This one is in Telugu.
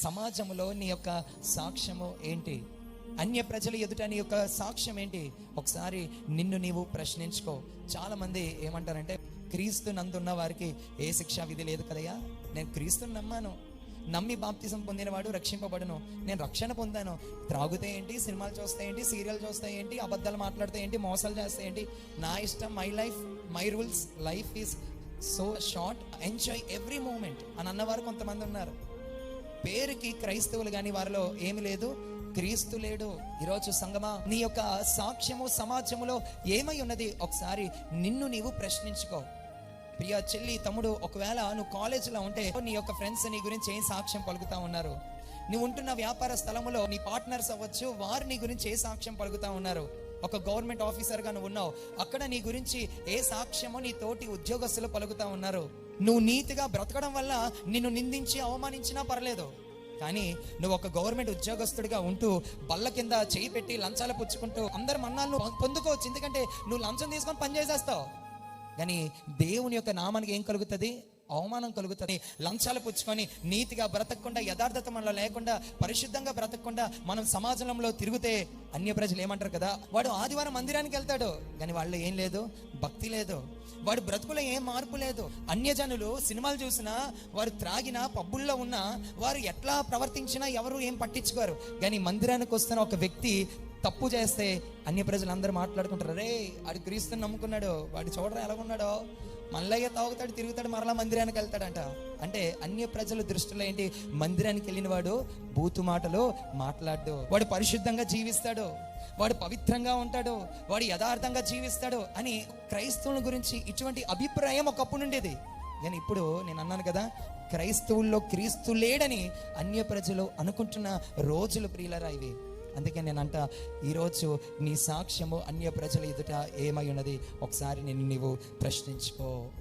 సమాజంలో నీ యొక్క సాక్ష్యము ఏంటి? అన్య ప్రజల ఎదుట నీ యొక్క సాక్ష్యం ఏంటి? ఒకసారి నిన్ను నీవు ప్రశ్నించుకో. చాలా మంది ఏమంటారంటే, క్రీస్తు నందున్న వారికి ఏ శిక్షా విధి లేదు కదయ్యా, నేను క్రీస్తుని నమ్మాను, నమ్మి బాప్తిజం పొందినవాడు రక్షింపబడును, నేను రక్షణ పొందాను. త్రాగుతే ఏంటి, సినిమాలు చూస్తే ఏంటి, సీరియల్ చూస్తే ఏంటి, అబద్ధాలు మాట్లాడితే ఏంటి, మోసాలు చేస్తే ఏంటి, నా ఇష్టం, my life, my rules, life is so short, enjoy every moment అని అన్నవారు కొంతమంది ఉన్నారు. పేరుకి క్రైస్తవులు కానీ వారిలో ఏమి లేదు, క్రీస్తు లేడు. ఈరోజు సంగమా, నీ యొక్క సాక్ష్యము సమాజంలో ఏమై ఉన్నది? ఒకసారి నిన్ను నీవు ప్రశ్నించుకో. ప్రియ చెల్లి, తమ్ముడు, ఒకవేళ నువ్వు కాలేజీలో ఉంటే నీ యొక్క ఫ్రెండ్స్ నీ గురించి ఏం సాక్ష్యం పలుకుతా ఉన్నారు? నువ్వు ఉంటున్న వ్యాపార స్థలంలో నీ పార్ట్నర్స్ అవ్వచ్చు, వారు నీ గురించి ఏ సాక్ష్యం పలుకుతా ఉన్నారు? ఒక గవర్నమెంట్ ఆఫీసర్గా నువ్వు ఉన్నావు, అక్కడ నీ గురించి ఏ సాక్ష్యమో నీ తోటి ఉద్యోగస్తులు పలుకుతా ఉన్నారు? నువ్వు నీతిగా బ్రతకడం వల్ల నిన్ను నిందించి అవమానించినా పర్లేదు, కానీ నువ్వు ఒక గవర్నమెంట్ ఉద్యోగస్తుడిగా ఉంటూ బల్ల కింద చేయి పెట్టి లంచాలు పుచ్చుకుంటూ అందరి మన్నాలను పొందుకోవచ్చు, ఎందుకంటే నువ్వు లంచం తీసుకొని పని చేసేస్తావు. కానీ దేవుని యొక్క నామానికి ఏం కలుగుతుంది? అవమానం కలుగుతుంది. లంచాలు పుచ్చుకొని నీతిగా బ్రతకకుండా, యథార్థత మనలో లేకుండా, పరిశుద్ధంగా బ్రతకకుండా మనం సమాజంలో తిరిగితే అన్య ప్రజలు ఏమంటారు కదా, వాడు ఆదివారం మందిరానికి వెళ్తాడు కానీ వాళ్ళు ఏం లేదు, భక్తి లేదు, వాడు బ్రతుకులో ఏం మార్పు లేదు. అన్యజనులు సినిమాలు చూసినా, వారు త్రాగినా, పబ్బుల్లో ఉన్నా, వారు ఎట్లా ప్రవర్తించినా ఎవరు ఏం పట్టించుకోరు. కానీ మందిరానికి వస్తున్న ఒక వ్యక్తి తప్పు చేస్తే అన్య ప్రజలు అందరూ మాట్లాడుకుంటారు, రే వాడు క్రీస్తుని నమ్ముకున్నాడు, వాడు చూడరా ఎలాగున్నాడో, మళ్ళీ తాగుతాడు, తిరుగుతాడు, మరలా మందిరానికి వెళ్తాడంట. అంటే అన్య ప్రజల దృష్టిలో ఏంటి? మందిరానికి వెళ్ళిన వాడు బూతు మాటలు మాట్లాడు, వాడు పరిశుద్ధంగా జీవిస్తాడు, వాడు పవిత్రంగా ఉంటాడు, వాడు యథార్థంగా జీవిస్తాడు అని క్రైస్తవుల గురించి ఇటువంటి అభిప్రాయం ఒకప్పుడు ఉండేది. కానీ ఇప్పుడు నేను అన్నాను కదా, క్రైస్తవుల్లో క్రీస్తు లేడని అన్య ప్రజలు అనుకుంటున్న రోజులు ప్రియులరా ఇవి. అందుకే నేనంట, ఈరోజు నీ సాక్ష్యము అన్య ప్రజల ఎదుట ఏమై ఉన్నది? ఒకసారి నిన్ను నీవు ప్రశ్నించుకో.